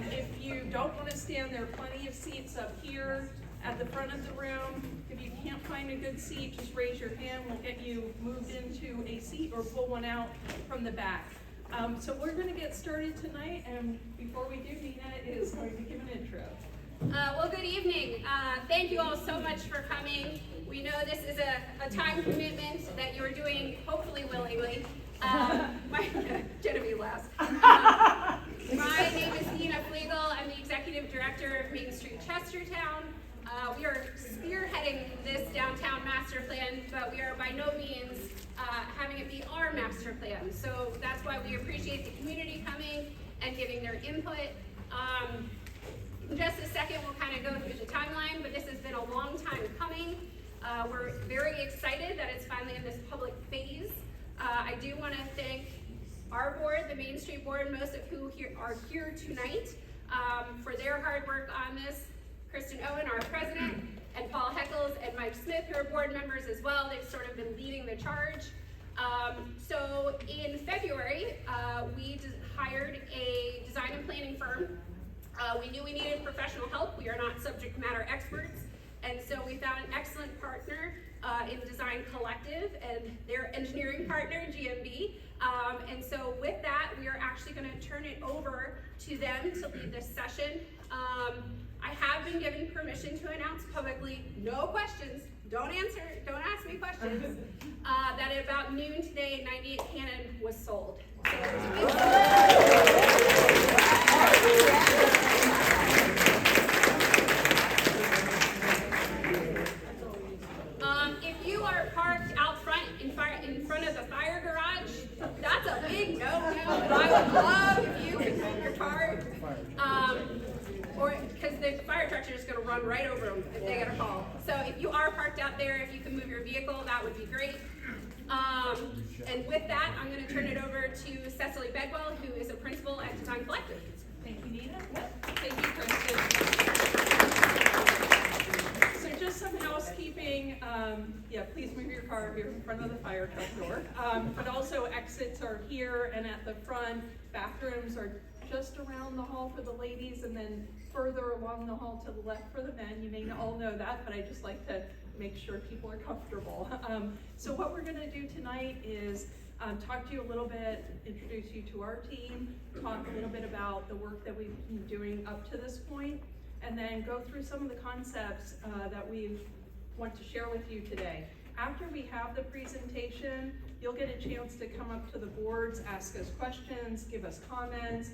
If you don't want to stand, there are plenty of seats up here at the front of the room. If you can't find a good seat, just raise your hand. We'll get you moved into a seat or pull one out from the back. So we're going to get started tonight, and before we do, Nina is going to give an intro. Well, good evening. Thank you all so much for coming. We know this is a time commitment that you're doing, hopefully willingly. Genevieve laughs. My name is Nina Flegel. I'm the Executive Director of Main Street Chestertown. We are spearheading this downtown master plan, but we are by no means having it be our master plan. So that's why we appreciate the community coming and giving their input. In just a second, we'll kind of go through the timeline, but this has been a long time coming. We're very excited that it's finally in this public phase. I do want to thank our board, the Main Street Board, most of who are here tonight, for their hard work on this. Kristen Owen, our president, and Paul Heckles and Mike Smith, who are board members as well. They've sort of been leading the charge. So in February, we hired a design and planning firm. We knew we needed professional help. We are not subject matter experts. And so we found an excellent partner in Design Collective and their engineering partner, GMB. And so with that, we are actually going to turn it over to them to lead this session. I have been given permission to announce publicly, no questions, don't ask me questions, that at about noon today, 98 Cannon was sold. If you are parked out front in front of the fire garage, that's a big no-no, but I would love if you could move your car. Or because the fire trucks are just going to run right over them if they get a call. So if you are parked out there, if you can move your vehicle, that would be great. And with that, I'm going to turn it over to Cecily Bedwell, who is a principal at Design Collective. Thank you, Nina. Thank you, Kristen. So just some housekeeping. Please move your car here in front of the fire truck door. But also exits are here and at the front. Bathrooms are just around the hall for the ladies and then further along the hall to the left for the men. You may all know that, but I just like to make sure people are comfortable. So what we're gonna do tonight is talk to you a little bit, introduce you to our team, talk a little bit about the work that we've been doing up to this point, and then go through some of the concepts that we want to share with you today. After we have the presentation, you'll get a chance to come up to the boards, ask us questions, give us comments,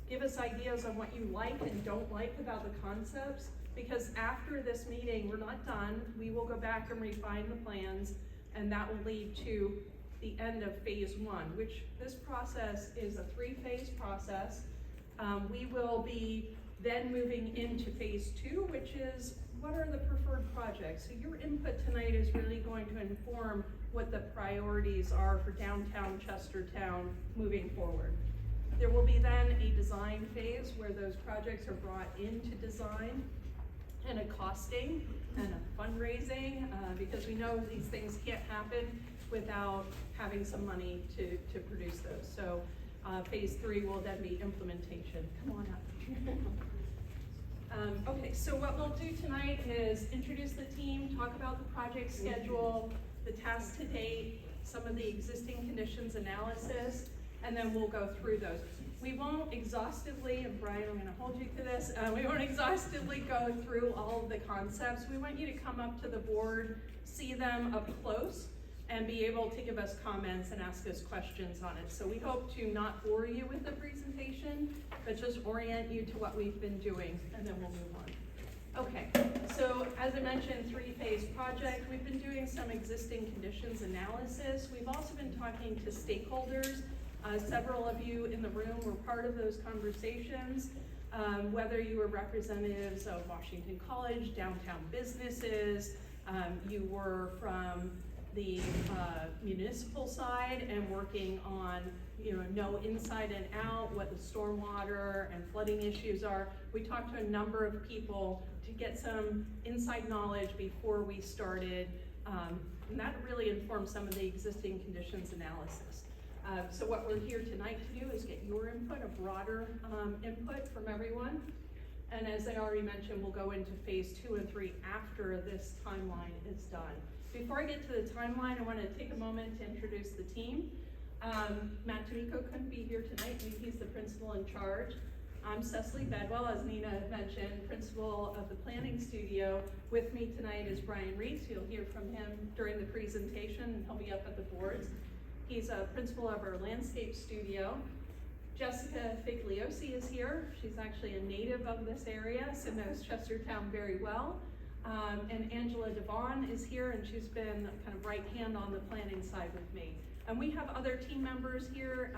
give us ideas on what you like and don't like about the concepts, because after this meeting, we're not done. We will go back and refine the plans, and that will lead to the end of phase one, which this process is a 3-phase process. We will be then moving into phase 2, which is what are the preferred projects? So your input tonight is really going to inform what the priorities are for downtown Chestertown moving forward. There will be then a design phase where those projects are brought into design, and a costing and a fundraising, because we know these things can't happen without having some money to produce those. So phase 3 will then be implementation. Come on up. Okay, so what we'll do tonight is introduce the team, talk about the project schedule, the tasks to date, some of the existing conditions analysis, and then we'll go through those. We won't exhaustively, and Brian, I'm going to hold you to this, we won't exhaustively go through all of the concepts. We want you to come up to the board, see them up close, and be able to give us comments and ask us questions on it. So we hope to not bore you with the presentation, but just orient you to what we've been doing, and then we'll move on. Okay, so as I mentioned, 3-phase project. We've been doing some existing conditions analysis. We've also been talking to stakeholders. Several of you in the room were part of those conversations, whether you were representatives of Washington College, downtown businesses, you were from the municipal side and working on, know inside and out what the stormwater and flooding issues are. We talked to a number of people to get some inside knowledge before we started, and that really informed some of the existing conditions analysis. So what we're here tonight to do is get your input, a broader input from everyone. And as I already mentioned, we'll go into phase 2 and 3 after this timeline is done. Before I get to the timeline, I want to take a moment to introduce the team. Matt D'Amico couldn't be here tonight. He's the principal in charge. I'm Cecily Bedwell, as Nina mentioned, principal of the planning studio. With me tonight is Brian Reese. You'll hear from him during the presentation, and he'll be up at the boards. He's a principal of our landscape studio. Jessica Figliosi is here. She's actually a native of this area, so knows Chestertown very well. And Angela Devon is here, and she's been kind of right hand on the planning side with me. And we have other team members here.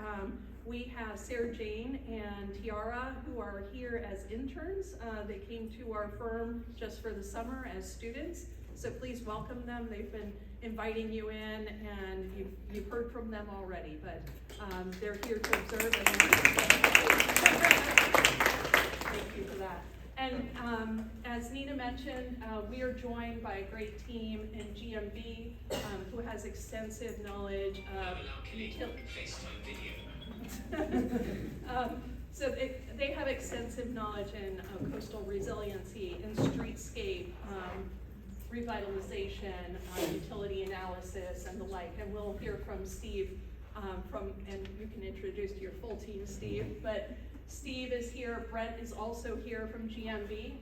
We have Sarah Jane and Tiara, who are here as interns. They came to our firm just for the summer as students, so please welcome them. They've been inviting you in, and you've heard from them already, but they're here to observe and learn. Thank you for that. And as Nina mentioned, we are joined by a great team in GMB who has extensive knowledge of utility. So they have extensive knowledge in coastal resiliency and streetscape, revitalization, utility analysis, and the like. And we'll hear from Steve and you can introduce your full team, Steve. But Steve is here. Brent is also here from GMB.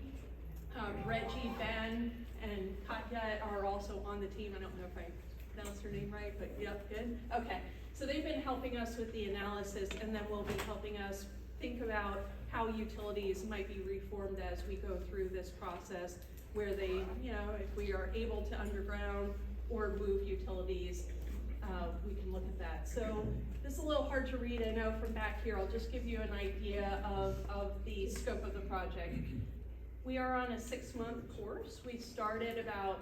Reggie, Ben, and Katya are also on the team. I don't know if I pronounced her name right, but yep, good. Okay, so they've been helping us with the analysis, and then will be helping us think about how utilities might be reformed as we go through this process, where they, if we are able to underground or move utilities, we can look at that. So this is a little hard to read, I know, from back here. I'll just give you an idea of the scope of the project. We are on a 6-month course. We started about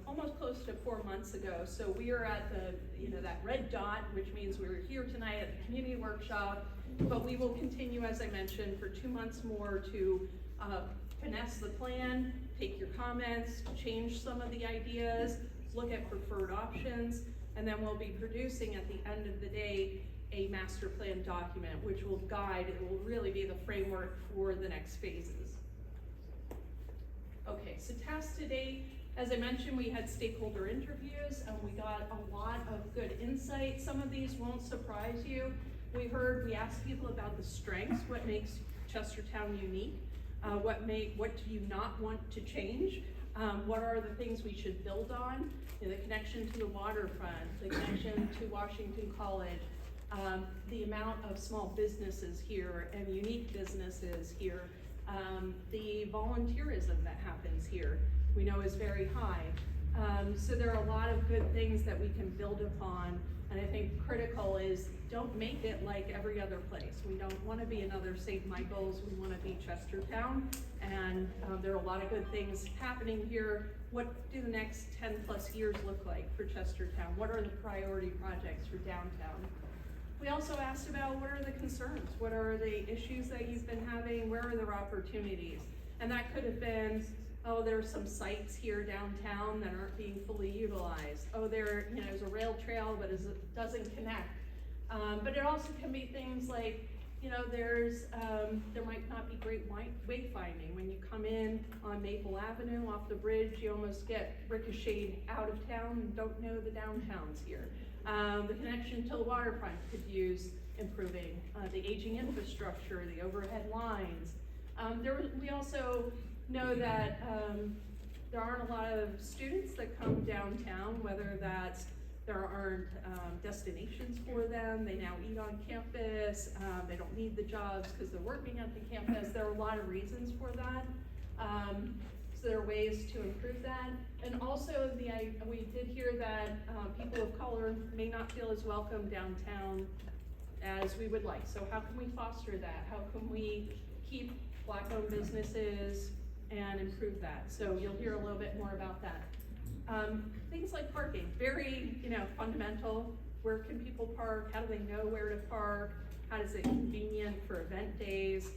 almost close to 4 months ago. So we are at the, that red dot, which means we were here tonight at the community workshop, but we will continue, as I mentioned, for 2 months more to finesse the plan, take your comments, change some of the ideas, look at preferred options, and then we'll be producing at the end of the day a master plan document, which will guide, it will really be the framework for the next phases. Okay, so tasks today, as I mentioned, we had stakeholder interviews and we got a lot of good insight. Some of these won't surprise you. We asked people about the strengths, what makes Chestertown unique, what do you not want to change, what are the things we should build on, the connection to the waterfront, the connection to Washington College, the amount of small businesses here and unique businesses here, the volunteerism that happens here, we know is very high. So there are a lot of good things that we can build upon, and I think critical is don't make it like every other place. We don't want to be another St. Michael's, we want to be Chestertown, and there are a lot of good things happening here. What do the next 10 plus years look like for Chestertown? What are the priority projects for downtown? We also asked about what are the concerns? What are the issues that you've been having? Where are there opportunities? And that could have been, oh, there are some sites here downtown that aren't being fully utilized. Oh, there's a rail trail, but it doesn't connect. But it also can be things like, there might not be great wayfinding. When you come in on Maple Avenue off the bridge, you almost get ricocheted out of town and don't know the downtowns here. The connection to the waterfront could use improving. The aging infrastructure, the overhead lines. We also know that there aren't a lot of students that come downtown, whether that's there aren't destinations for them, they now eat on campus, they don't need the jobs because they're working at the campus. There are a lot of reasons for that. So there are ways to improve that. And also we did hear that people of color may not feel as welcome downtown as we would like. So how can we foster that? How can we keep Black-owned businesses and improve that? So you'll hear a little bit more about that. Things like parking, very fundamental. Where can people park? How do they know where to park? How is it convenient for event days?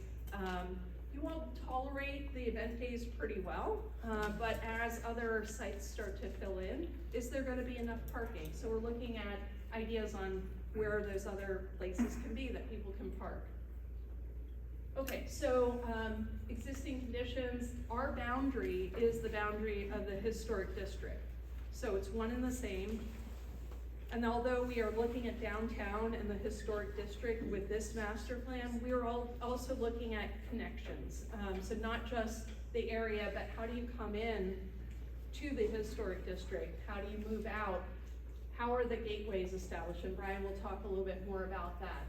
You all tolerate the event days pretty well, but as other sites start to fill in, is there going to be enough parking? So we're looking at ideas on where those other places can be that people can park. Okay, so existing conditions, our boundary is the boundary of the historic district. So it's one and the same. And although we are looking at downtown and the historic district with this master plan, we are also looking at connections. So not just the area, but how do you come in to the historic district? How do you move out? How are the gateways established? And Brian will talk a little bit more about that.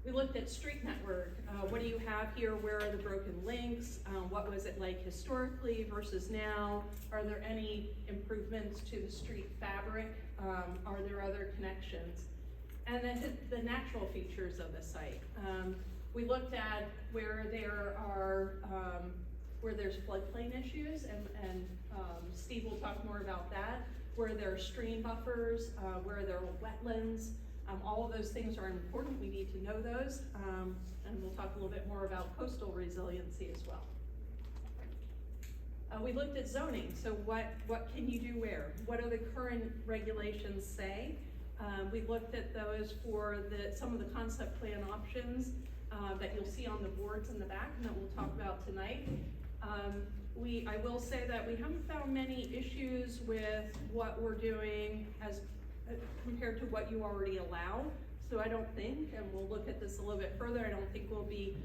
We looked at street network. What do you have here? Where are the broken links? What was it like historically versus now? Are there any improvements to the street fabric? Are there other connections? And then the natural features of the site. We looked at where there are, where there's floodplain issues, and Steve will talk more about that, where there are stream buffers, where there are wetlands. All of those things are important. We need to know those. And we'll talk a little bit more about coastal resiliency as well. We looked at zoning. So what can you do where? What do the current regulations say? We looked at those for some of the concept plan options that you'll see on the boards in the back and that we'll talk about tonight. I will say that we haven't found many issues with what we're doing as compared to what you already allow. So I don't think, and we'll look at this a little bit further, I don't think we'll be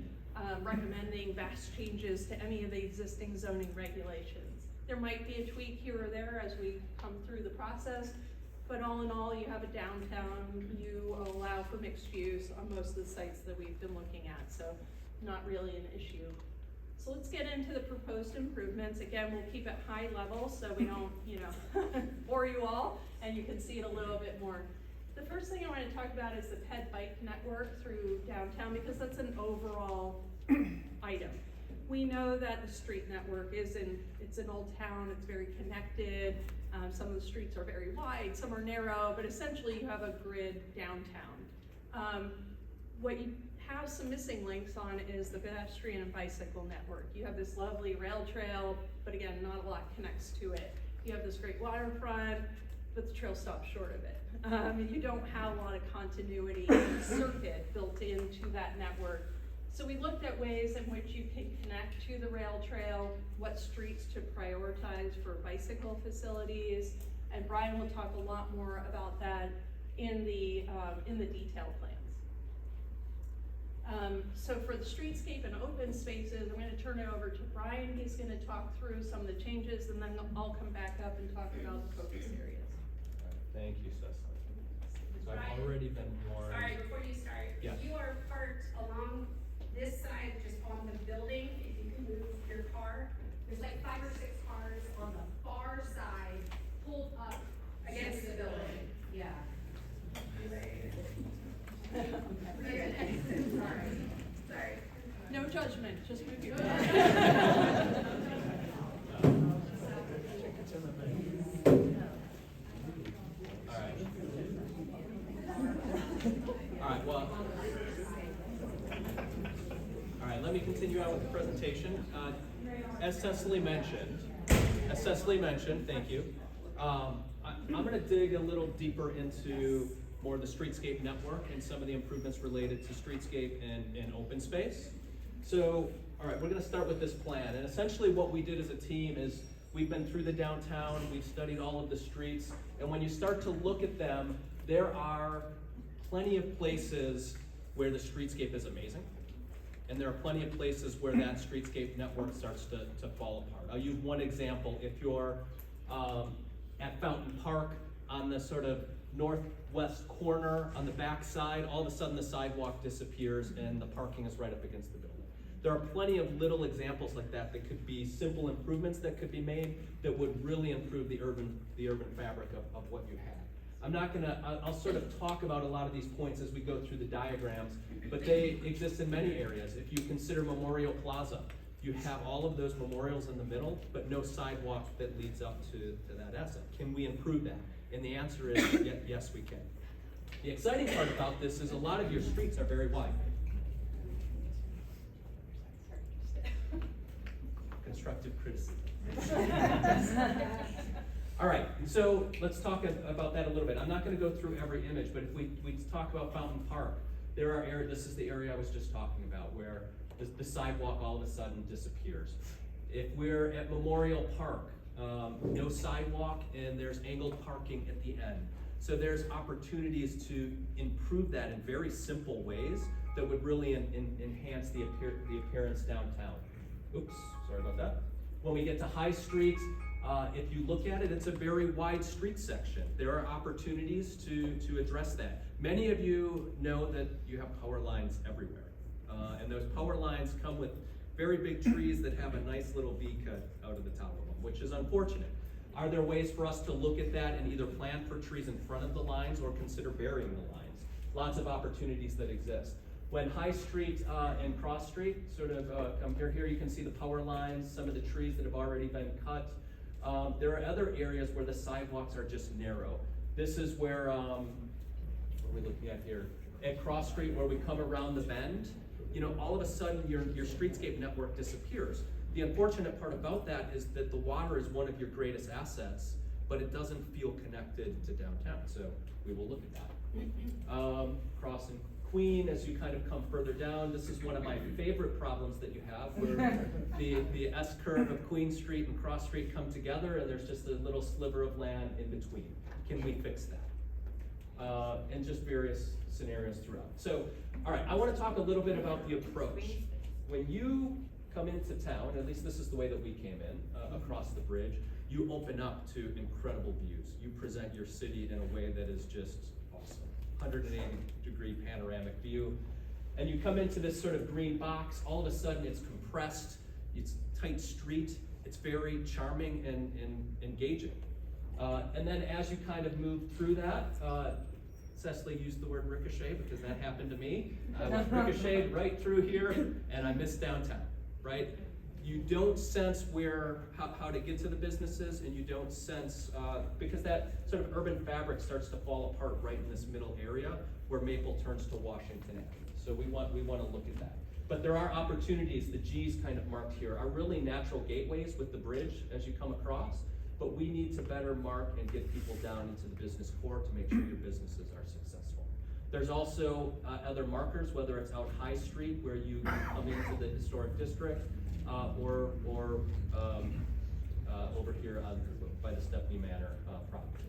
recommending vast changes to any of the existing zoning regulations. There might be a tweak here or there as we come through the process, but all in all, you have a downtown, you allow for mixed use on most of the sites that we've been looking at, so not really an issue. So let's get into the proposed improvements. Again, we'll keep it high level so we don't, bore you all, and you can see it a little bit more. The first thing I want to talk about is the ped bike network through downtown, because that's an overall item. We know that the street network it's an old town, it's very connected. Some of the streets are very wide, some are narrow, but essentially you have a grid downtown. What you have some missing links on is the pedestrian and bicycle network. You have this lovely rail trail, but again, not a lot connects to it. You have this great waterfront, but the trail stops short of it. You don't have a lot of continuity circuit built into that network. So we looked at ways in which you can connect to the rail trail, what streets to prioritize for bicycle facilities, and Brian will talk a lot more about that in the detail plans. So for the streetscape and open spaces, I'm going to turn it over to Brian. He's going to talk through some of the changes, and then I'll come back up and talk about the focus areas. Thank you, Cecily. So I've already been warned. Sorry, before you start, Yeah. if you are parked along this side, just on the building, if you can move your car, there's like 5 or 6 cars on the far side pulled up against the building. Yeah. Sorry. No judgment, just move your All right, let me continue on with the presentation. As Cecily mentioned, thank you. I'm going to dig a little deeper into more of the streetscape network and some of the improvements related to streetscape and open space. So, all right, we're going to start with this plan. And essentially what we did as a team is we've been through the downtown, we've studied all of the streets, and when you start to look at them, there are plenty of places where the streetscape is amazing. And there are plenty of places where that streetscape network starts to fall apart. I'll use one example. If you're at Fountain Park on the sort of northwest corner on the back side, all of a sudden the sidewalk disappears and the parking is right up against the building. There are plenty of little examples like that that could be simple improvements that could be made that would really improve the urban fabric of what you have. I'll sort of talk about a lot of these points as we go through the diagrams, but they exist in many areas. If you consider Memorial Plaza, you have all of those memorials in the middle, but no sidewalk that leads up to that asset. Can we improve that? And the answer is yes, we can. The exciting part about this is a lot of your streets are very wide. Constructive criticism. All right, so let's talk about that a little bit. I'm not gonna go through every image, but if we talk about Fountain Park, there are areas, this is the area I was just talking about, where the sidewalk all of a sudden disappears. If we're at Memorial Park, no sidewalk and there's angled parking at the end. So there's opportunities to improve that in very simple ways that would really enhance the appearance downtown. Oops, sorry about that. When we get to High Street, if you look at it, it's a very wide street section. There are opportunities to address that. Many of you know that you have power lines everywhere. And those power lines come with very big trees that have a nice little V cut out of the top of them, which is unfortunate. Are there ways for us to look at that and either plan for trees in front of the lines or consider burying the lines? Lots of opportunities that exist. When High Street and Cross Street sort of come here, you can see the power lines, some of the trees that have already been cut. There are other areas where the sidewalks are just narrow. This is where, what are we looking at here? At Cross Street, where we come around the bend, you know, all of a sudden your streetscape network disappears. The unfortunate part about that is that the water is one of your greatest assets, but it doesn't feel connected to downtown, so we will look at that. Crossing Queen, as you kind of come further down, this is one of my favorite problems that you have, where the S-curve of Queen Street and Cross Street come together and there's just a little sliver of land in between. Can we fix that? And just various scenarios throughout. So, all right, I want to talk a little bit about the approach. When you come into town, at least this is the way that we came in, across the bridge, you open up to incredible views. You present your city in a way that is just awesome. 180-degree panoramic view. And you come into this sort of green box, all of a sudden it's compressed, it's tight street, it's very charming and engaging. And then as you kind of move through that, Cecily used the word ricochet because that happened to me. I was ricocheted right through here and I missed downtown, right? You don't sense how to get to the businesses, and you don't sense, because that sort of urban fabric starts to fall apart right in this middle area where Maple turns to Washington Avenue. So we want to look at that. But there are opportunities, the G's kind of marked here, are really natural gateways with the bridge as you come across, but we need to better mark and get people down into the business core to make sure your businesses are successful. There's also other markers, whether it's out High Street where you come into the historic district, or over here by the Stepney Manor property.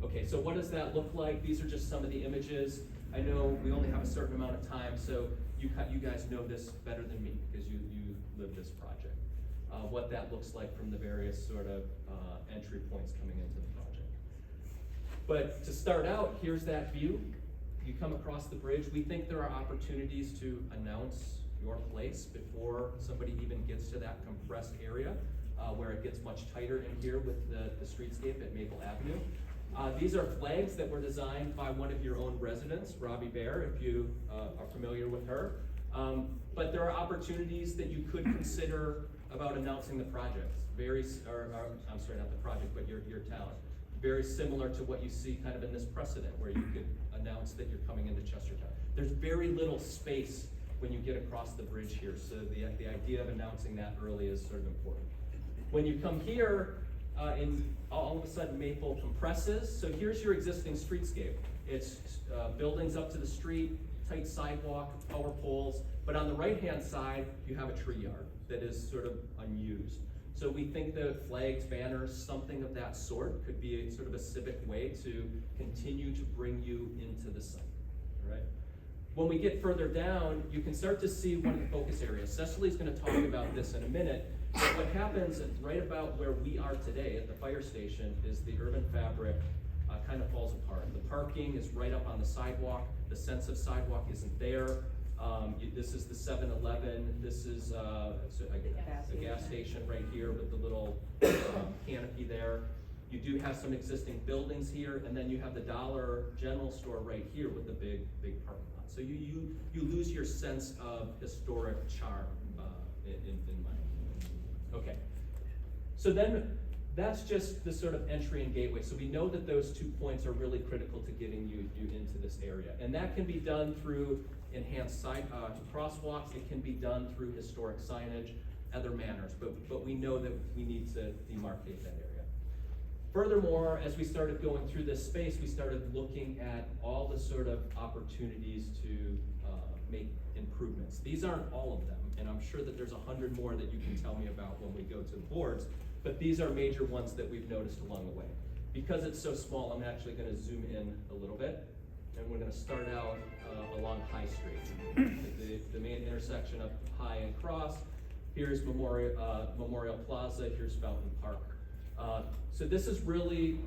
Okay, so what does that look like? These are just some of the images. I know we only have a certain amount of time, so you guys know this better than me because you live this project. What that looks like from the various sort of entry points coming into the project. But to start out, here's that view. You come across the bridge. We think there are opportunities to announce your place before somebody even gets to that compressed area where it gets much tighter in here with the streetscape at Maple Avenue. These are flags that were designed by one of your own residents, Robbie Bear, if you are familiar with her. But there are opportunities that you could consider about announcing the project. I'm sorry, not the project, but your town. Very similar to what you see kind of in this precedent where you could announce that you're coming into Chestertown. There's very little space when you get across the bridge here, so the idea of announcing that early is sort of important. When you come here, all of a sudden Maple compresses, so here's your existing streetscape. It's buildings up to the street, tight sidewalk, power poles, but on the right-hand side, you have a tree yard that is sort of unused. So we think that flags, banners, something of that sort could be a sort of a civic way to continue to bring you into the site, all right? When we get further down, you can start to see one of the focus areas. Cecily's gonna talk about this in a minute, but what happens right about where we are today at the fire station is the urban fabric kind of falls apart. The parking is right up on the sidewalk. The sense of sidewalk isn't there. This is the 7-Eleven. This is a gas station right here with the little canopy there. You do have some existing buildings here, and then you have the Dollar General store right here with the big parking lot. So you lose your sense of historic charm in mind. Okay, so then that's just the sort of entry and gateway. So we know that those 2 points are really critical to getting you into this area. And that can be done through enhanced crosswalks. It can be done through historic signage, other manners. But we know that we need to demarcate that area. Furthermore, as we started going through this space, we started looking at all the sort of opportunities to make improvements. These aren't all of them, and I'm sure that there's 100 more that you can tell me about when we go to the boards, but these are major ones that we've noticed along the way. Because it's so small, I'm actually going to zoom in a little bit, and we're going to start out along High Street, the main intersection of High and Cross. Here's Memorial Plaza, here's Fountain Park. So this is really,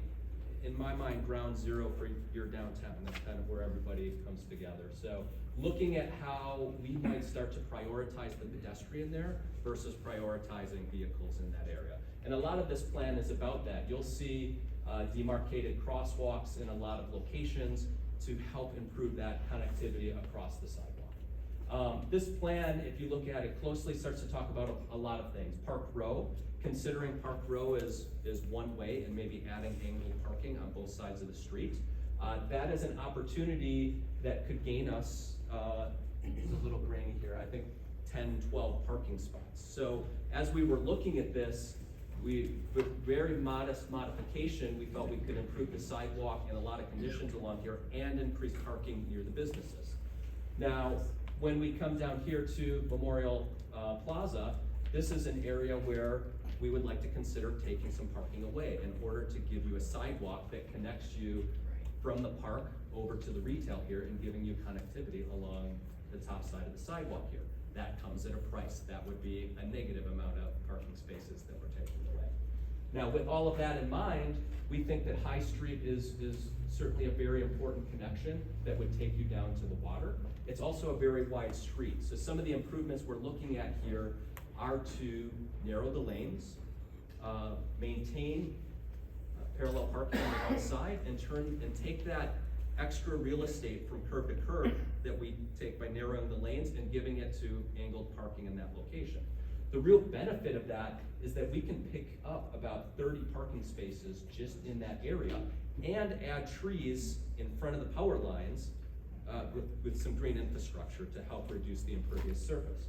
in my mind, ground zero for your downtown. That's kind of where everybody comes together. So looking at how we might start to prioritize the pedestrian there versus prioritizing vehicles in that area. And a lot of this plan is about that. You'll see demarcated crosswalks in a lot of locations to help improve that connectivity across the sidewalk. This plan, if you look at it closely, starts to talk about a lot of things. Park Row, considering Park Row is one way and maybe adding angled parking on both sides of the street. That is an opportunity that could gain us, it's a little grainy here, I think 10, 12 parking spots. So as we were looking at this, with very modest modification, we felt we could improve the sidewalk and a lot of conditions along here and increase parking near the businesses. Now, when we come down here to Memorial Plaza, this is an area where we would like to consider taking some parking away in order to give you a sidewalk that connects you from the park over to the retail here and giving you connectivity along the top side of the sidewalk here. That comes at a price. That would be a negative amount of parking spaces that we're taking away. Now, with all of that in mind, we think that High Street is certainly a very important connection that would take you down to the water. It's also a very wide street. So some of the improvements we're looking at here are to narrow the lanes, maintain parallel parking on the outside, and take that extra real estate from curb to curb that we take by narrowing the lanes and giving it to angled parking in that location. The real benefit of that is that we can pick up about 30 parking spaces just in that area and add trees in front of the power lines with some green infrastructure to help reduce the impervious surface.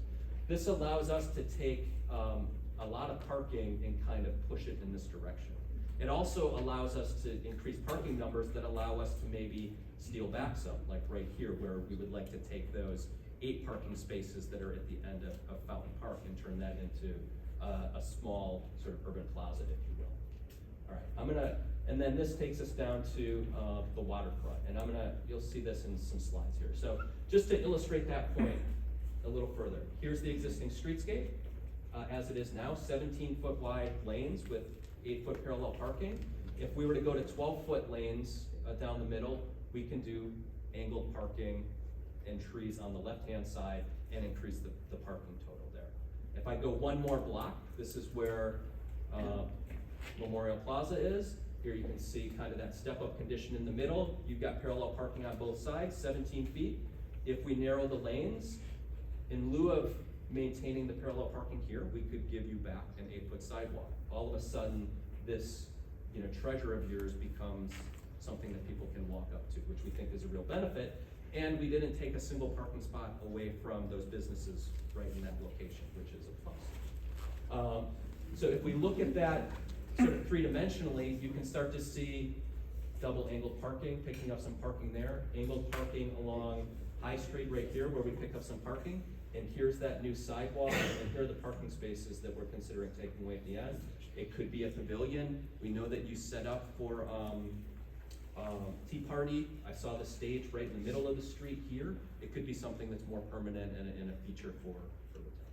This allows us to take a lot of parking and kind of push it in this direction. It also allows us to increase parking numbers that allow us to maybe steal back some, like right here where we would like to take those 8 parking spaces that are at the end of Fountain Park and turn that into a small sort of urban plaza, if you will. All right, and then this takes us down to the waterfront, and you'll see this in some slides here. So just to illustrate that point a little further, here's the existing streetscape as it is now, 17-foot wide lanes with 8-foot parallel parking. If we were to go to 12-foot lanes down the middle, we can do angled parking and trees on the left-hand side and increase the parking total there. If I go one more block, this is where Memorial Plaza is. Here you can see kind of that step-up condition in the middle. You've got parallel parking on both sides, 17 feet. If we narrow the lanes, in lieu of maintaining the parallel parking here, we could give you back an 8-foot sidewalk. All of a sudden, this treasure of yours becomes something that people can walk up to, which we think is a real benefit. And we didn't take a single parking spot away from those businesses right in that location, which is a plus. So if we look at that sort of 3-dimensionally, you can start to see double angled parking, picking up some parking there, angled parking along High Street right here where we pick up some parking. And here's that new sidewalk, and here are the parking spaces that we're considering taking away at the end. It could be a pavilion. We know that you set up for tea party. I saw the stage right in the middle of the street here. It could be something that's more permanent and a feature for the town.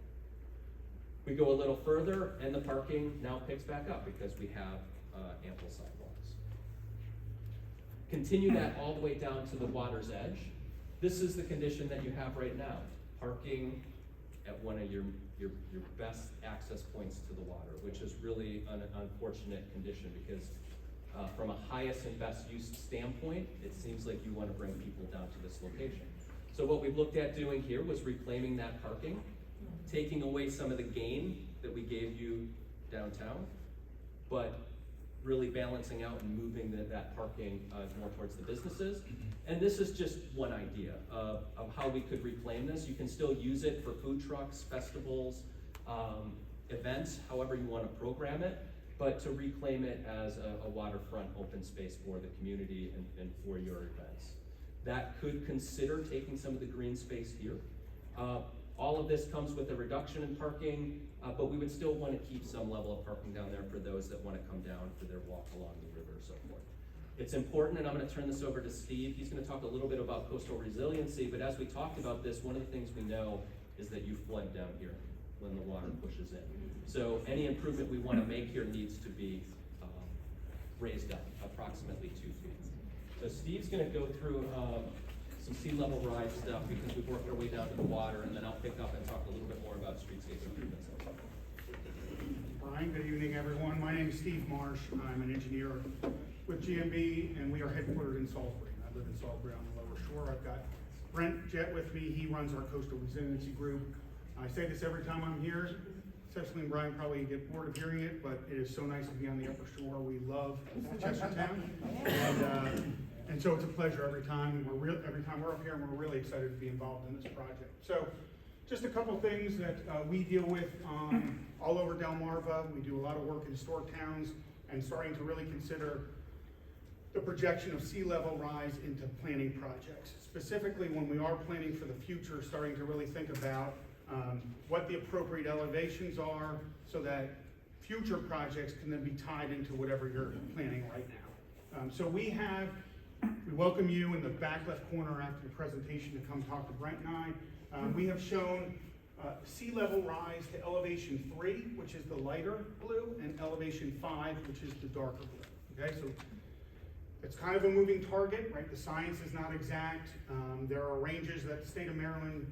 We go a little further, and the parking now picks back up because we have ample sidewalks. Continue that all the way down to the water's edge. This is the condition that you have right now. Parking at one of your best access points to the water, which is really an unfortunate condition because from a highest and best use standpoint, it seems like you want to bring people down to this location. So what we've looked at doing here was reclaiming that parking, taking away some of the gain that we gave you downtown, but really balancing out and moving that parking more towards the businesses. And this is just one idea of how we could reclaim this. You can still use it for food trucks, festivals, events, however you want to program it. but to reclaim it as a waterfront open space for the community and for your events. That could consider taking some of the green space here. All of this comes with a reduction in parking, but we would still want to keep some level of parking down there for those that want to come down for their walk along the river and so forth. It's important, and I'm going to turn this over to Steve. He's going to talk a little bit about coastal resiliency, but as we talked about this, one of the things we know is that you flood down here when the water pushes in. So any improvement we want to make here needs to be raised up approximately 2 feet. So Steve's going to go through some sea level rise stuff because we've worked our way down to the water, and then I'll pick up and talk a little bit more about streetscape improvements. Brian, good evening, everyone. My name is Steve Marsh. I'm an engineer with GMB, and we are headquartered in Salisbury. I live in Salisbury on the Lower Shore. I've got Brent Jett with me. He runs our coastal resiliency group. I say this every time I'm here. Cecily and Brian probably get bored of hearing it, but it is so nice to be on the Upper Shore. We love Chestertown, and so it's a pleasure every time we're up here, and we're really excited to be involved in this project. So, just a couple things that we deal with all over Delmarva. We do a lot of work in historic towns and starting to really consider the projection of sea level rise into planning projects. Specifically, when we are planning for the future, starting to really think about what the appropriate elevations are so that future projects can then be tied into whatever you're planning right now. So we welcome you in the back left corner after the presentation to come talk to Brent and I. We have shown sea level rise to elevation 3, which is the lighter blue, and elevation 5, which is the darker blue. Okay, so it's kind of a moving target, right? The science is not exact. There are ranges that the state of Maryland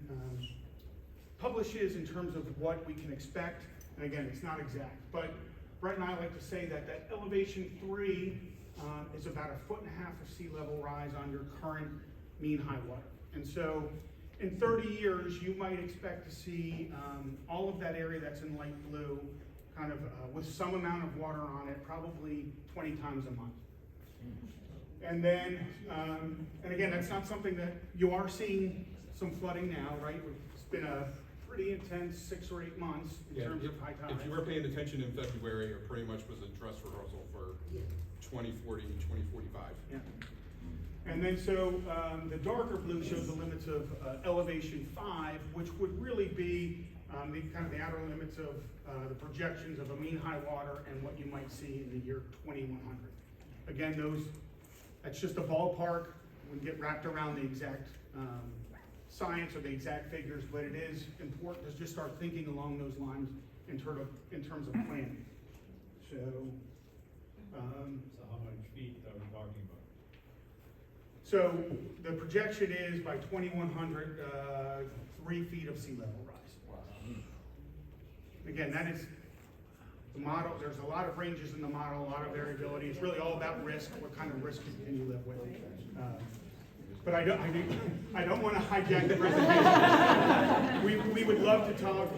publishes in terms of what we can expect, and again, it's not exact. But Brett and I like to say that elevation 3 is about 1.5 feet of sea level rise on your current mean high water. And so in 30 years, you might expect to see all of that area that's in light blue kind of with some amount of water on it, probably 20 times a month. And then, and again, that's not something that you are seeing some flooding now, right? It's been a pretty intense 6 or 8 months in terms of high tide. If you were paying attention in February, it pretty much was a dress rehearsal for 2040, 2045. Yeah. And then so the darker blue shows the limits of elevation 5, which would really be the kind of the outer limits of the projections of a mean high water and what you might see in the year 2100. Again, that's just a ballpark. We get wrapped around the exact science or the exact figures, but it is important to just start thinking along those lines in terms of planning. So how much feet are we talking about? So the projection is by 2100, 3 feet of sea level rise. Wow. Again, that is the model. There's a lot of ranges in the model, a lot of variability. It's really all about risk. What kind of risk can you live with? But I don't want to hijack the presentation. We would love to talk.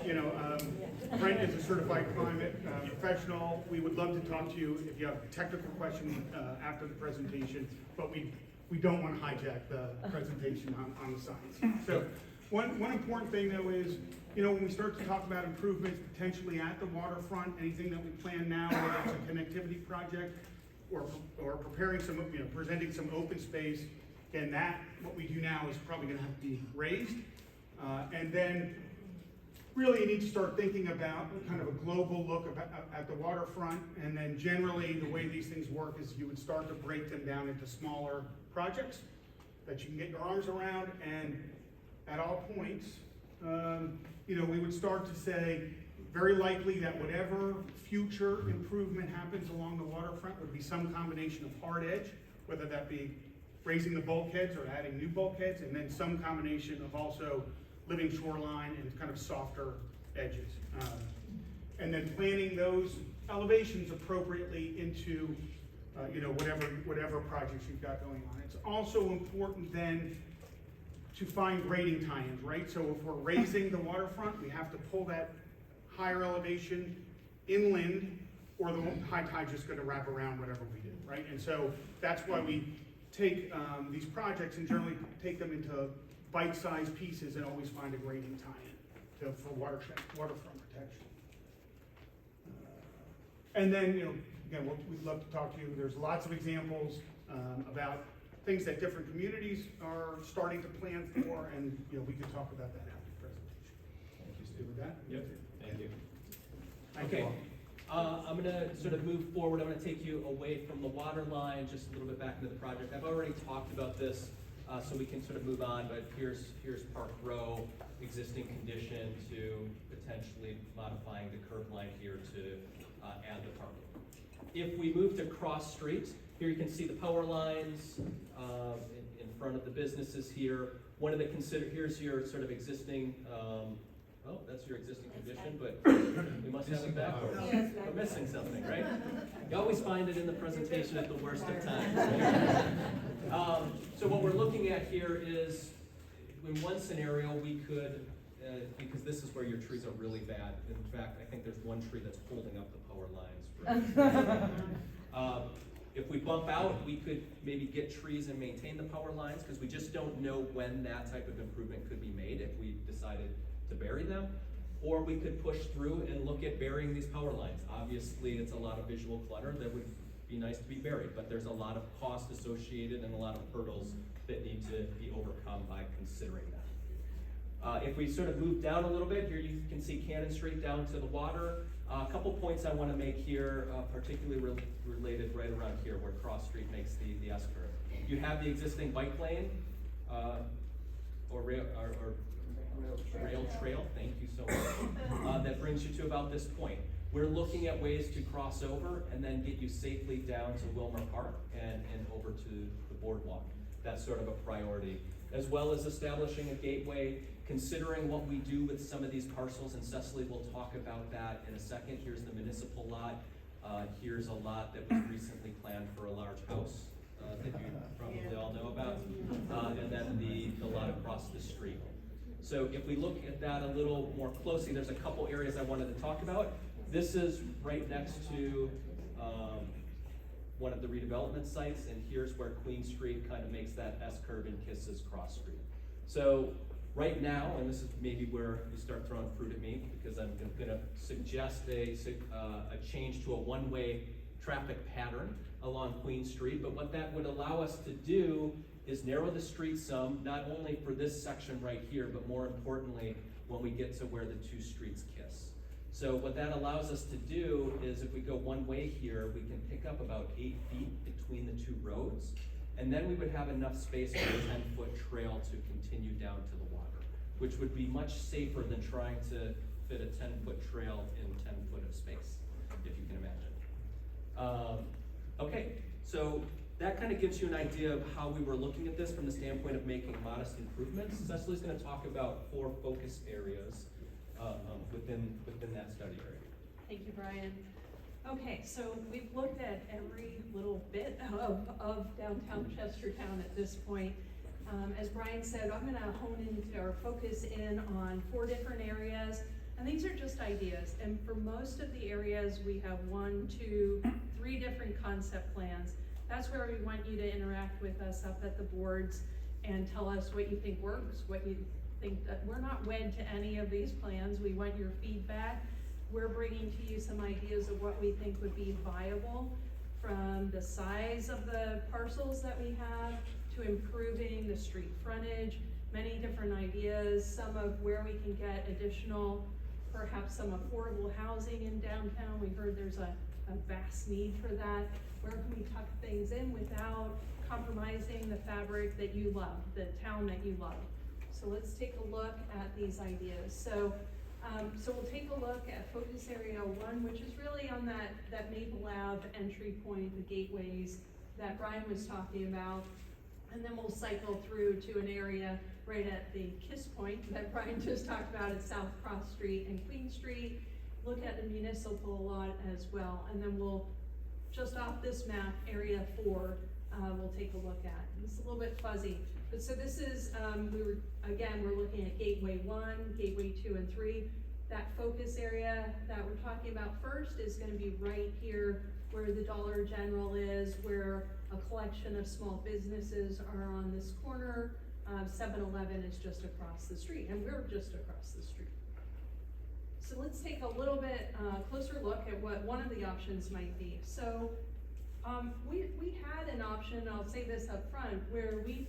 Brent is a certified climate professional. We would love to talk to you if you have technical questions after the presentation. But we don't want to hijack the presentation on the science. So one important thing though is, when we start to talk about improvements potentially at the waterfront, anything that we plan now, whether it's a connectivity project or preparing some, presenting some open space, again, what we do now is probably going to have to be raised. And then really you need to start thinking about kind of a global look at the waterfront. And then generally the way these things work is you would start to break them down into smaller projects that you can get your arms around. And at all points, we would start to say, very likely that whatever future improvement happens along the waterfront would be some combination of hard edge, whether that be raising the bulkheads or adding new bulkheads, and then some combination of also living shoreline and kind of softer edges. And then planning those elevations appropriately into whatever projects you've got going on. It's also important then to find grading tie-ins, right? So if we're raising the waterfront, we have to pull that higher elevation inland, or the high tide's just gonna wrap around whatever we do, right? And so that's why we take these projects and generally take them into bite-sized pieces and always find a grading tie-in for waterfront protection. And then, again, we'd love to talk to you. There's lots of examples about things that different communities are starting to plan for, and, we could talk about that after the presentation. Thank you, Good Stu. with that? Yep, thank you. Thank you Okay, all. I'm gonna sort of move forward. I'm gonna take you away from the water line, just a little bit back into the project. I've already talked about this, so we can sort of move on, but here's Park Row, existing condition to potentially modifying the curb line here to add the parking. If we move to Cross Street, here you can see the power lines in front of the businesses here. One of the here's your sort of existing, that's your existing condition, but we must have it backwards. We're missing something, right? You always find it in the presentation at the worst of times. Right? So what we're looking at here is, in one scenario, we could, because this is where your trees are really bad. In fact, I think there's one tree that's holding up the power lines. If we bump out, we could maybe get trees and maintain the power lines, because we just don't know when that type of improvement could be made if we decided to bury them. Or we could push through and look at burying these power lines. Obviously, it's a lot of visual clutter that would be nice to be buried, but there's a lot of cost associated and a lot of hurdles that need to be overcome by considering that. If we sort of move down a little bit, here you can see Cannon Street down to the water. A couple points I want to make here, particularly related right around here where Cross Street makes the S-curve. You have the existing bike lane, or rail trail, thank you so much, that brings you to about this point. We're looking at ways to cross over and then get you safely down to Wilmer Park and over to the boardwalk. That's sort of a priority. As well as establishing a gateway, considering what we do with some of these parcels, and Cecily will talk about that in a second. Here's the municipal lot. Here's a lot that was recently planned for a large house that you probably all know about. And then the lot across the street. So if we look at that a little more closely, there's a couple areas I wanted to talk about. This is right next to one of the redevelopment sites, and here's where Queen Street kind of makes that S-curve and kisses Cross Street. So right now, and this is maybe where you start throwing fruit at me, because I'm gonna suggest a change to a one-way traffic pattern along Queen Street, but what that would allow us to do is narrow the street some, not only for this section right here, but more importantly, when we get to where the two streets kiss. So what that allows us to do is if we go one way here, we can pick up about 8 feet between the two roads, and then we would have enough space for a 10-foot trail to continue down to the water, which would be much safer than trying to fit a 10-foot trail in 10 foot of space, if you can imagine. Okay, so that kind of gives you an idea of how we were looking at this from the standpoint of making modest improvements. Cecily's going to talk about 4 focus areas within that study area. Thank you, Brian. Okay, so we've looked at every little bit of downtown Chestertown at this point. As Brian said, I'm gonna hone into or focus in on 4 different areas, and these are just ideas. And for most of the areas, we have 1, 2, 3 different concept plans. That's where we want you to interact with us up at the boards and tell us what you think works, what you think. That we're not wed to any of these plans. We want your feedback. We're bringing to you some ideas of what we think would be viable, from the size of the parcels that we have to improving the street frontage, many different ideas, some of where we can get additional, perhaps some affordable housing in downtown. We heard there's a vast need for that. Where can we tuck things in without compromising the fabric that you love, the town that you love? So let's take a look at these ideas. So we'll take a look at focus area 1, which is really on that Maple Ave entry point, the gateways that Brian was talking about. And then we'll cycle through to an area right at the kiss point that Brian just talked about at South Cross Street and Queen Street. Look at the municipal lot as well. And then we'll, just off this map, area 4, we'll take a look at. It's a little bit fuzzy. But so this is, we're looking at Gateway 1, Gateway 2, and 3. That focus area that we're talking about first is gonna be right here where the Dollar General is, where a collection of small businesses are on this corner. 7-Eleven is just across the street, and we're just across the street. So let's take a little bit closer look at what one of the options might be. So we had an option, I'll say this up front, where we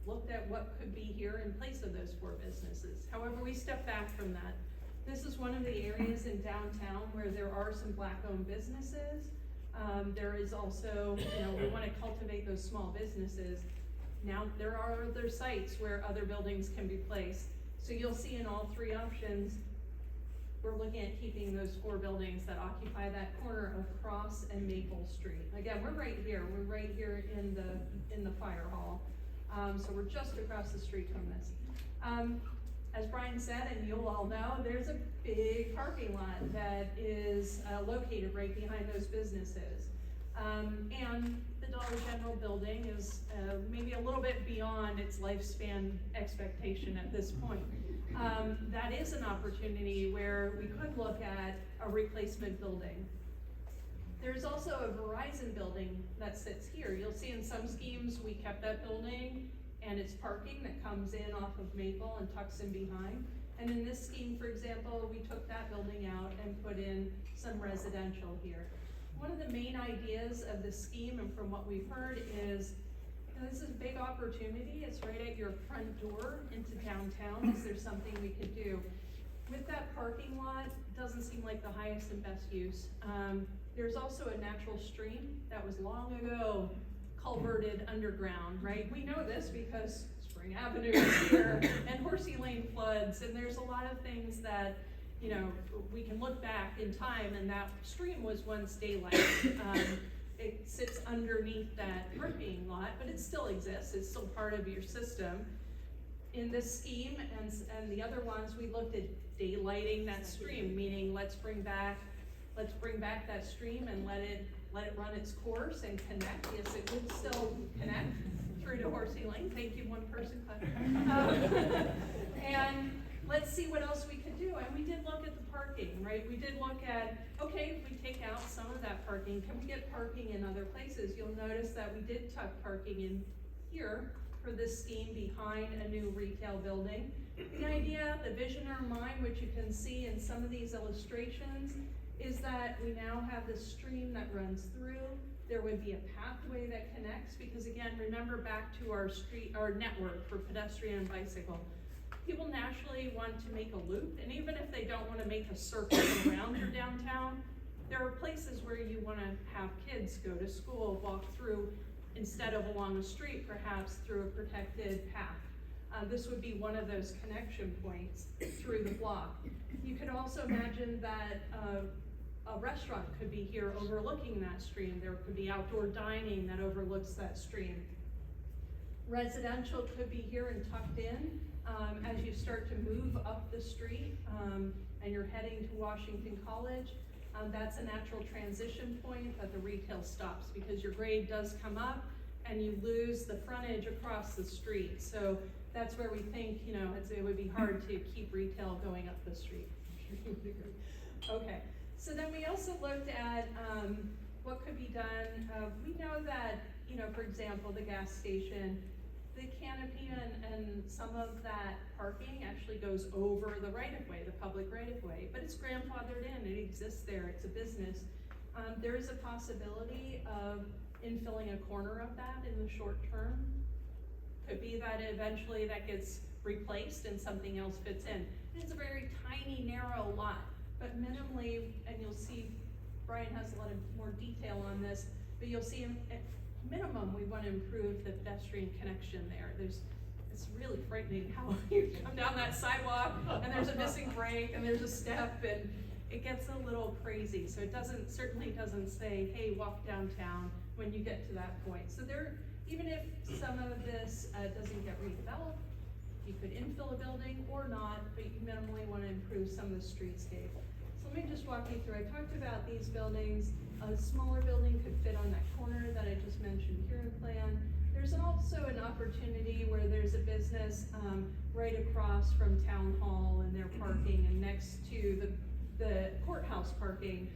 looked at what could be here in place of those 4 businesses. However, we stepped back from that. This is one of the areas in downtown where there are some Black-owned businesses. There is also, we want to cultivate those small businesses. Now, there are other sites where other buildings can be placed. So you'll see in all 3 options, we're looking at keeping those 4 buildings that occupy that corner of Cross and Maple Street. Again, we're right here in the fire hall. So we're just across the street from this. As Brian said, and you'll all know, there's a big parking lot that is located right behind those businesses. And the Dollar General building is maybe a little bit beyond its lifespan expectation at this point. That is an opportunity where we could look at a replacement building. There's also a Verizon building that sits here. You'll see in some schemes, we kept that building and it's parking that comes in off of Maple and tucks in behind. And in this scheme, for example, we took that building out and put in some residential here. One of the main ideas of the scheme, and from what we've heard, is this is a big opportunity. It's right at your front door into downtown. Is there something we could do? With that parking lot, doesn't seem like the highest and best use. There's also a natural stream that was long ago culverted underground, right? We know this because Spring Avenue is here and Horsey Lane floods, and there's a lot of things that, we can look back in time, and that stream was once daylight. It sits underneath that parking lot, but it still exists. It's still part of your system. In this scheme and the other ones, we looked at daylighting that stream, meaning let's bring back that stream and let it run its course and connect. Yes, it would still connect through to Horsey Lane. Thank you, one person. And let's see what else we could do. And we did look at the parking, right? We did look at, okay, if we take out some of that parking, can we get parking in other places? You'll notice that we did tuck parking in here for this scheme behind a new retail building. The idea, the vision in our mind, which you can see in some of these illustrations, is that we now have this stream that runs through. There would be a pathway that connects, because again, remember back to our network for pedestrian and bicycle. People naturally want to make a loop, and even if they don't want to make a circle around your downtown, there are places where you want to have kids go to school, walk through, instead of along a street, perhaps through a protected path. This would be one of those connection points through the block. You could also imagine that a restaurant could be here overlooking that stream. There could be outdoor dining that overlooks that stream. Residential could be here and tucked in as you start to move up the street and you're heading to Washington College. That's a natural transition point that the retail stops, because your grade does come up and you lose the frontage across the street. So that's where we think, it would be hard to keep retail going up the street. Okay, so then we also looked at what could be done. We know that, for example, the gas station, the canopy and some of that parking actually goes over the right-of-way, the public right-of-way, but it's grandfathered in, it exists there, it's a business. There is a possibility of infilling a corner of that in the short term. Could be that eventually that gets replaced and something else fits in. It's a very tiny, narrow lot, but minimally, and you'll see Brian has a lot of more detail on this, but you'll see at minimum, we want to improve the pedestrian connection there. It's really frightening how you come down that sidewalk and there's a missing brake and there's a step, and it gets a little crazy. So it certainly doesn't say, hey, walk downtown when you get to that point. So even if some of this doesn't get redeveloped, you could infill a building or not, but you minimally want to improve some of the streetscape. So let me just walk you through. I talked about these buildings. A smaller building could fit on that corner that I just mentioned here in plan. There's also an opportunity where there's a business right across from Town Hall and their parking, and next to the courthouse parking,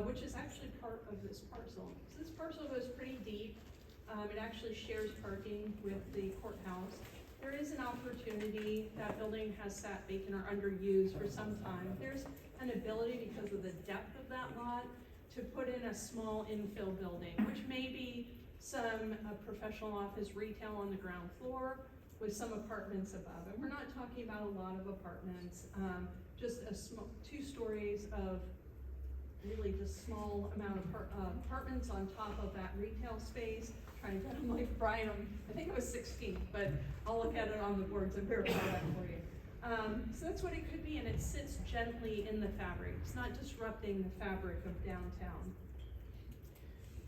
which is actually part of this parcel. So this parcel goes pretty deep. It actually shares parking with the courthouse. there is an opportunity. That building has sat vacant or underused for some time. There's an ability, because of the depth of that lot, to put in a small infill building, which may be some professional office retail on the ground floor with some apartments above. And we're not talking about a lot of apartments, just a small 2 stories of really just small amount of apartments on top of that retail space. Trying to get them like Brian, I think it was 16, but I'll look at it on the boards and verify that for you. So that's what it could be, and it sits gently in the fabric. It's not disrupting the fabric of downtown.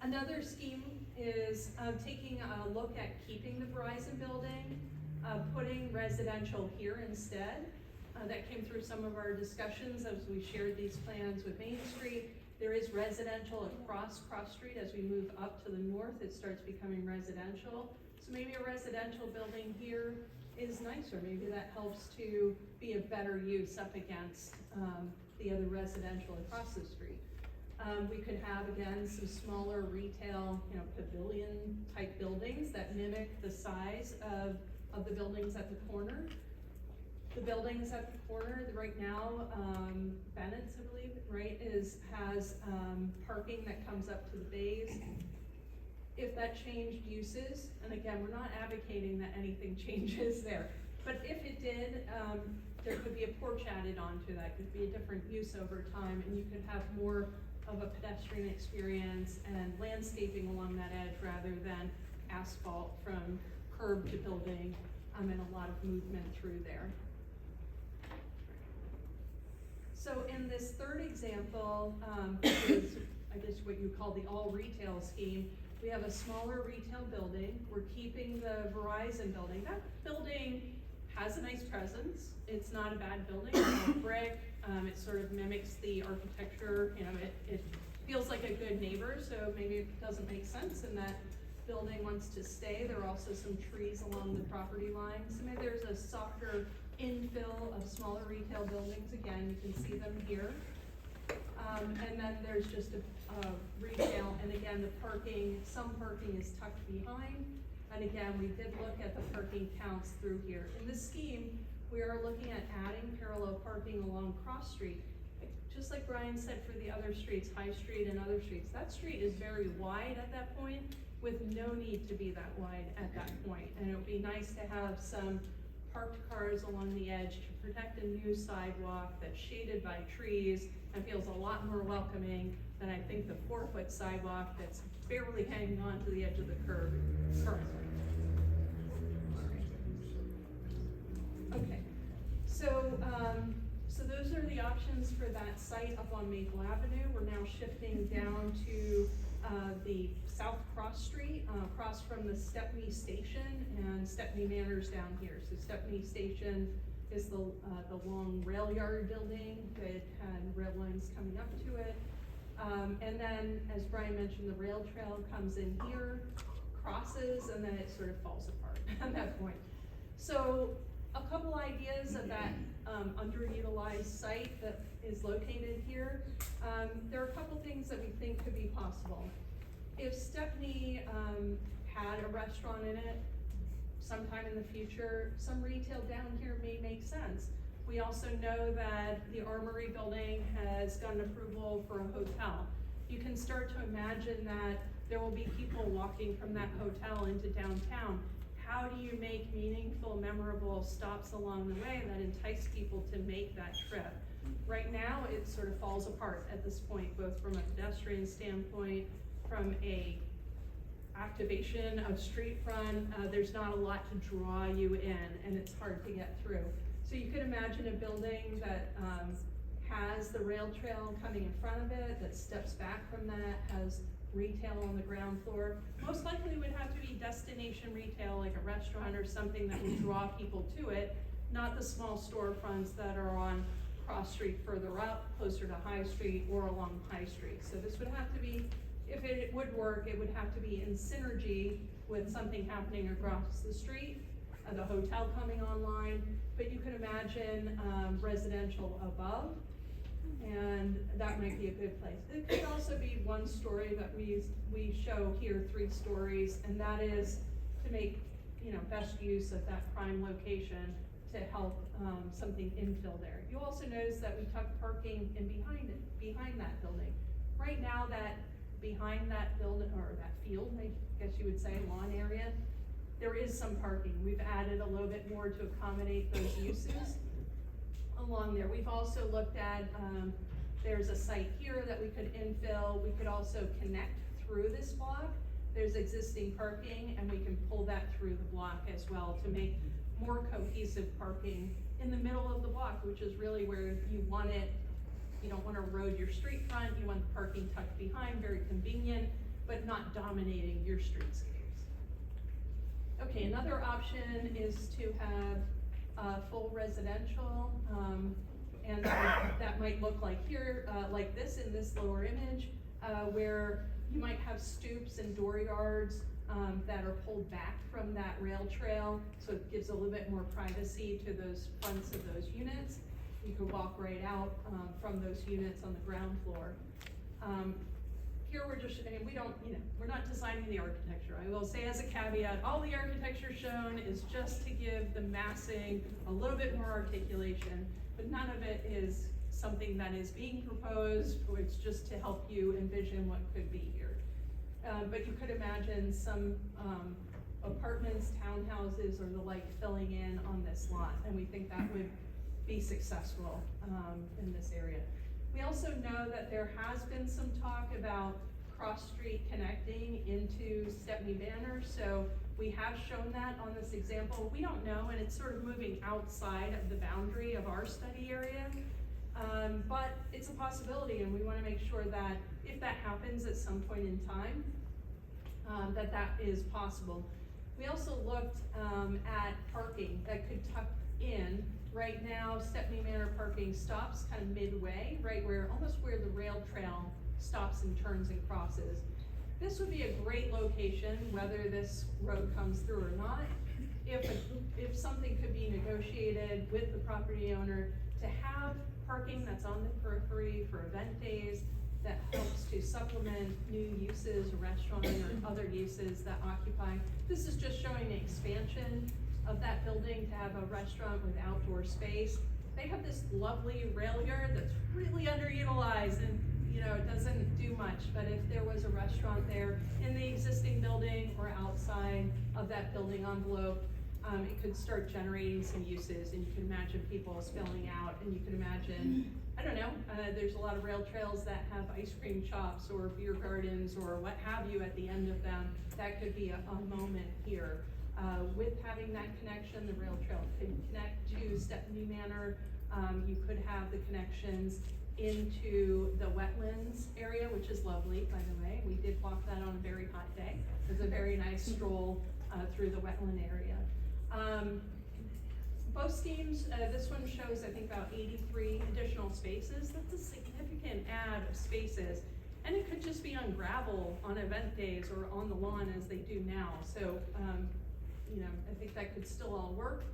Another scheme is taking a look at keeping the Verizon building, putting residential here instead. That came through some of our discussions as we shared these plans with Main Street. There is residential across Cross Street. As we move up to the north, it starts becoming residential. So maybe a residential building here is nicer. Maybe that helps to be a better use up against the other residential across the street. We could have, again, some smaller retail, pavilion type buildings that mimic the size of the buildings at the corner. The buildings at the corner, right now, Bennett's, I believe, right, has parking that comes up to the bays. If that changed uses, and again, we're not advocating that anything changes there, but if it did, there could be a porch added onto that, could be a different use over time, and you could have more of a pedestrian experience and landscaping along that edge rather than asphalt from curb to building, and a lot of movement through there. So in this third example, which is, I guess, what you call the all retail scheme, we have a smaller retail building. We're keeping the Verizon building. That building has a nice presence. It's not a bad building. It's all brick. It sort of mimics the architecture. It feels like a good neighbor, so maybe it doesn't make sense and that building wants to stay. There are also some trees along the property line. So maybe there's a softer infill of smaller retail buildings. Again, you can see them here. And then there's just a retail, and again, the parking, some parking is tucked behind. And again, we did look at the parking counts through here. In this scheme, we are looking at adding parallel parking along Cross Street. Just like Brian said for the other streets, High Street and other streets, that street is very wide at that point with no need to be that wide at that point. And it would be nice to have some parked cars along the edge to protect a new sidewalk that's shaded by trees and feels a lot more welcoming than I think the 4-foot sidewalk that's barely hanging on to the edge of the curb currently. Okay, so those are the options for that site up on Maple Avenue. We're now shifting down to the South Cross Street, across from the Stepney Station, and Stepney Manor's down here. So Stepney Station is the long rail yard building that had rail lines coming up to it. And then, as Brian mentioned, the rail trail comes in here, crosses, and then it sort of falls apart at that point. So a couple ideas of that underutilized site that is located here. There are a couple things that we think could be possible. If Stepney had a restaurant in it sometime in the future, some retail down here may make sense. We also know that the Armory building has gotten approval for a hotel. You can start to imagine that there will be people walking from that hotel into downtown. How do you make meaningful, memorable stops along the way that entice people to make that trip? Right now, it sort of falls apart at this point, both from a pedestrian standpoint, from a activation of street front. There's not a lot to draw you in, and it's hard to get through. So you could imagine a building that has the rail trail coming in front of it, that steps back from that, has retail on the ground floor. Most likely would have to be destination retail, like a restaurant or something that would draw people to it, not the small storefronts that are on Cross Street further up, closer to High Street or along High Street. So this would have to be, if it would work, it would have to be in synergy with something happening across the street, the hotel coming online, but you could imagine residential above, and that might be a good place. It could also be one story that we show here 3 stories, and that is to make, best use of that prime location to help, something infill there. You also notice that we tucked parking in behind that building. Right now, that behind that building, or that field, I guess you would say, lawn area, there is some parking. We've added a little bit more to accommodate those uses along there. We've also looked at, there's a site here that we could infill. We could also connect through this block. There's existing parking, and we can pull that through the block as well to make more cohesive parking in the middle of the block, which is really where you want it. You don't want to erode your street front. You want the parking tucked behind, very convenient, but not dominating your streetscapes. Okay, another option is to have full residential, and that might look like here, like this in this lower image, where you might have stoops and dooryards that are pulled back from that rail trail, so it gives a little bit more privacy to those fronts of those units. You can walk right out from those units on the ground floor. Here we're just, and we don't, we're not designing the architecture. I will say as a caveat, all the architecture shown is just to give the massing a little bit more articulation, but none of it is something that is being proposed, or it's just to help you envision what could be here. But you could imagine some apartments, townhouses, or the like filling in on this lot, and we think that would be successful in this area. We also know that there has been some talk about cross street connecting into Stepney Manor, so we have shown that on this example. We don't know, and it's sort of moving outside of the boundary of our study area, but it's a possibility, and we want to make sure that if that happens at some point in time, that is possible. We also looked at parking that could tuck in. Right now, Stepney Manor parking stops kind of midway, right where, almost where the rail trail stops and turns and crosses. This would be a great location, whether this road comes through or not, if something could be negotiated with the property owner to have parking that's on the periphery for event days that helps to supplement new uses, restaurant or other uses that occupy. This is just showing an expansion of that building to have a restaurant with outdoor space. They have this lovely rail yard that's really underutilized, and it doesn't do much, but if there was a restaurant there in the existing building or outside of that building envelope, it could start generating some uses, and you can imagine people spilling out, and you can imagine, I don't know, there's a lot of rail trails that have ice cream shops or beer gardens or what have you at the end of them. That could be a moment here. With having that connection, the rail trail could connect to Stepney Manor. You could have the connections into the wetlands area, which is lovely, by the way. We did walk that on a very hot day. It was a very nice stroll through the wetland area. Both schemes, this one shows, I think, about 83 additional spaces. That's a significant add of spaces. And it could just be on gravel on event days or on the lawn as they do now. So, I think that could still all work.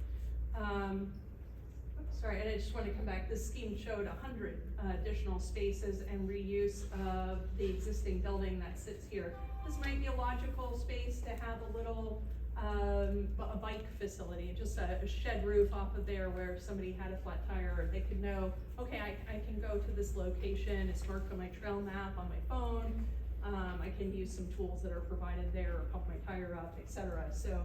Sorry, and I just want to come back. This scheme showed 100 additional spaces and reuse of the existing building that sits here. This might be a logical space to have a little a bike facility, just a shed roof off of there where if somebody had a flat tire, they could know, okay, I can go to this location, it's marked on my trail map on my phone, I can use some tools that are provided there, or pump my tire up, etc. So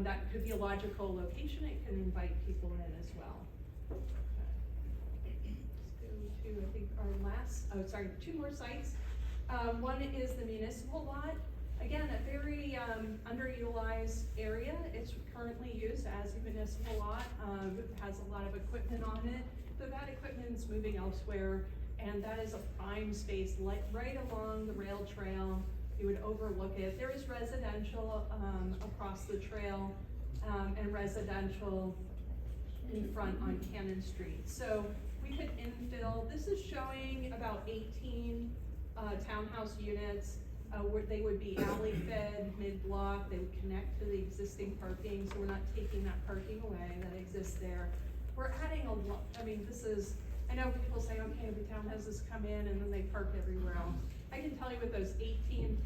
that could be a logical location. It can invite people in as well. Let's go to, I think, our last, two more sites. One is the municipal lot. Again, a very underutilized area. It's currently used as a municipal lot. It has a lot of equipment on it, but that equipment's moving elsewhere, and that is a prime space right along the rail trail. You would overlook it. There is residential across the trail and residential in front on Cannon Street. So we could infill. This is showing about 18 townhouse units. Where they would be alley fed, mid-block. They would connect to the existing parking, so we're not taking that parking away that exists there. We're adding a lot. I mean, I know people say, okay, the townhouses come in and then they park everywhere else. I can tell you with those 18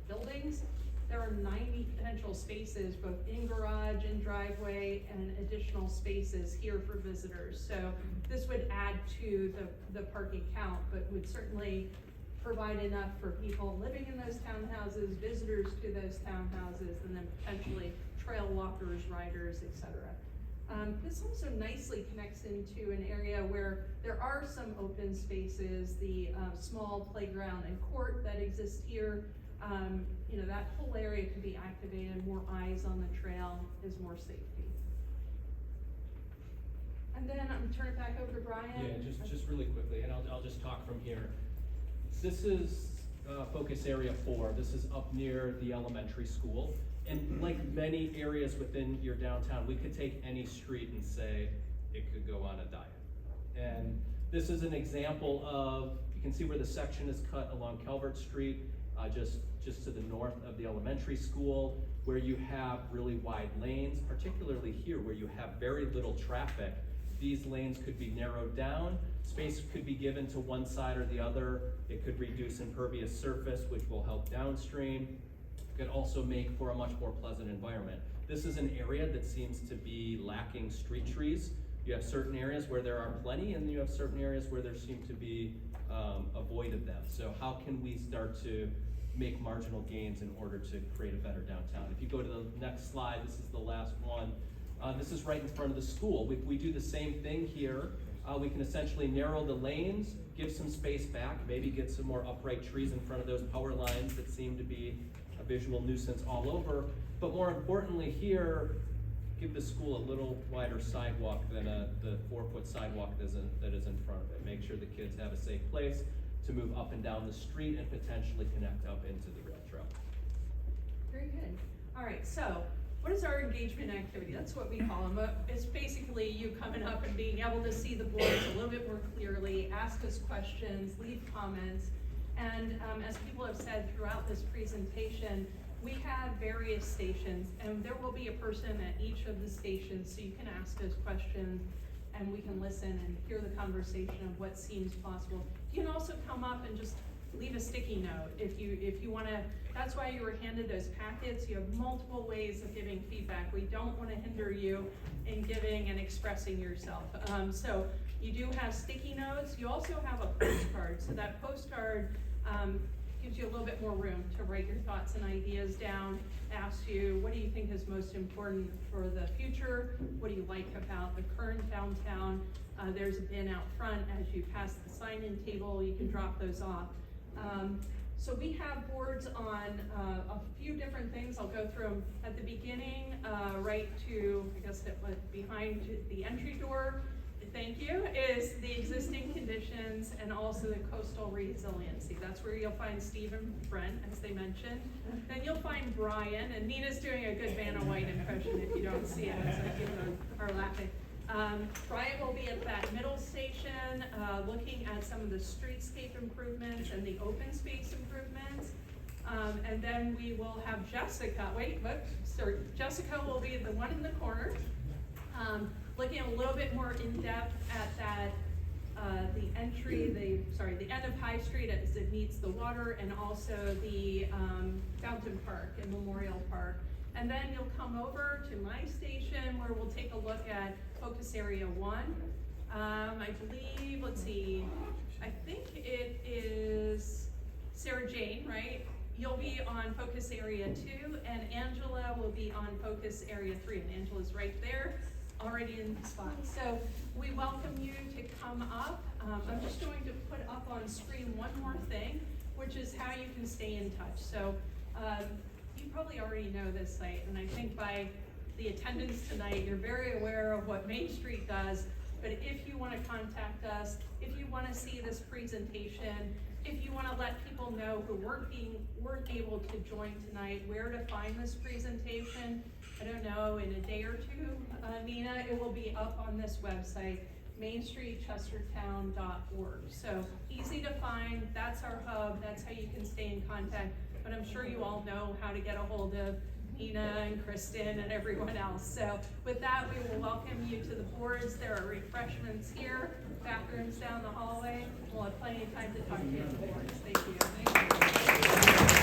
buildings, there are 90 potential spaces, both in garage, in driveway, and additional spaces here for visitors. So this would add to the parking count, but would certainly provide enough for people living in those townhouses, visitors to those townhouses, and then potentially trail walkers, riders, etc. This also nicely connects into an area where there are some open spaces, the small playground and court that exists here. You know, that whole area could be activated, more eyes on the trail is more safety. And then I'm gonna turn it back over to Brian. Yeah, just really quickly, and I'll just talk from here. This is focus area 4. This is up near the elementary school. And like many areas within your downtown, we could take any street and say it could go on a diet. And this is an example of, you can see where the section is cut along Calvert Street, just to the north of the elementary school, where you have really wide lanes, particularly here where you have very little traffic. These lanes could be narrowed down, space could be given to one side or the other. It could reduce impervious surface, which will help downstream. Could also make for a much more pleasant environment. This is an area that seems to be lacking street trees. You have certain areas where there are plenty, and you have certain areas where there seem to be a void of them. So how can we start to make marginal gains in order to create a better downtown? If you go to the next slide, this is the last one. This is right in front of the school. If we do the same thing here, we can essentially narrow the lanes, give some space back, maybe get some more upright trees in front of those power lines that seem to be a visual nuisance all over. But more importantly here, give the school a little wider sidewalk than the 4-foot sidewalk that is in front of it. Make sure the kids have a safe place to move up and down the street and potentially connect up into the rail trail. Very good. All right, so what is our engagement activity? That's what we call them. It's basically you coming up and being able to see the boards a little bit more clearly, ask us questions, leave comments. And as people have said throughout this presentation, we have various stations, and there will be a person at each of the stations, so you can ask us questions and we can listen and hear the conversation of what seems possible. You can also come up and just leave a sticky note if you want to. That's why you were handed those packets. You have multiple ways of giving feedback. We don't want to hinder you in giving and expressing yourself. So you do have sticky notes. You also have a postcard. So that postcard gives you a little bit more room to write your thoughts and ideas down, asks you, what do you think is most important for the future? What do you like about the current downtown? There's a bin out front as you pass the sign-in table. You can drop those off. So we have boards on a few different things. I'll go through them at the beginning, right to, I guess that was behind the entry door. Thank you, is the existing conditions and also the coastal resiliency. That's where you'll find Steve and Brent, as they mentioned. Then you'll find Brian, and Nina's doing a good Vanna White impression if you don't see it, so people are laughing. Brian will be at that middle station, looking at some of the streetscape improvements and the open space improvements. And then we will have Jessica, Jessica will be the one in the corner, looking a little bit more in depth at that, the end of High Street as it meets the water, and also the Fountain Park and Memorial Park. And then you'll come over to my station where we'll take a look at Focus Area 1. I believe, let's see, I think it is Sarah Jane, right? You'll be on Focus Area 2, and Angela will be on Focus Area 3, and Angela's right there, already in the spot. So we welcome you to come up. I'm just going to put up on screen one more thing, which is how you can stay in touch. So you probably already know this site, and I think by the attendance tonight, you're very aware of what Main Street does. But if you want to contact us, if you want to see this presentation, if you want to let people know who weren't able to join tonight where to find this presentation, I don't know, in a day or two, Nina, it will be up on this website, mainstreetchestertown.org. So easy to find, that's our hub, that's how you can stay in contact. But I'm sure you all know how to get a hold of Nina and Kristen and everyone else. So with that, we will welcome you to the boards. There are refreshments here, bathrooms down the hallway. We'll have plenty of time to talk to you at the boards. Thank you.